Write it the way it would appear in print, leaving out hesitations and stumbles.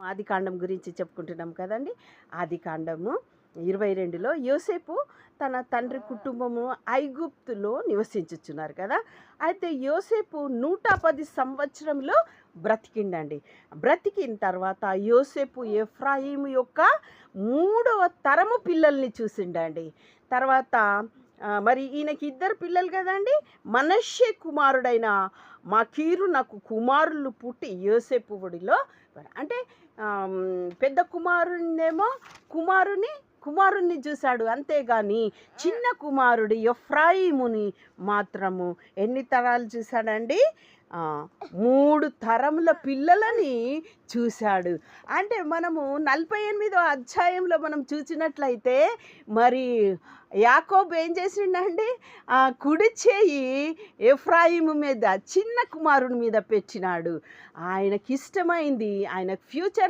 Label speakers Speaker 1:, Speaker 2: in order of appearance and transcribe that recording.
Speaker 1: ఆదికాండం గురించి చెప్పుకుంటున్నాం కదండి. ఆదికాండము 22లో యోసేపు తన తండ్రి కుటుంబము ఐగుప్తులో నివసించుచున్నారు కదా. అయితే యోసేపు 110 సంవత్సరంలో బ్రతికిండండి. బ్రతికిన తర్వాత యోసేపు ఎఫ్రాయిము యొక్క 3వ తరము పిల్లల్ని చూసిండండి. తర్వాత మరి ఈయనకి 2 పిల్లలు కదండి. మనష్షే కుమారుడైన మాకీరు నాకు కుమారులు పుట్టి యోసేపు ఒడిలో అంటే పెద్ద కుమారుణ్ణి చూశాడు, అంతేగాని చిన్న కుమారుడు ఎఫ్రాయిముని మాత్రము ఎన్ని తరాలు చూశాడండి? 3 తరముల పిల్లలని చూశాడు. అంటే మనము 48వ అధ్యాయంలో మనం చూసినట్లయితే మరి యాకోబు ఏం చేసిండండి? కుడి చేయి ఎఫ్రాయిము మీద, చిన్న కుమారుని మీద పెట్టినాడు. ఆయనకి ఇష్టమైంది, ఆయన ఫ్యూచర్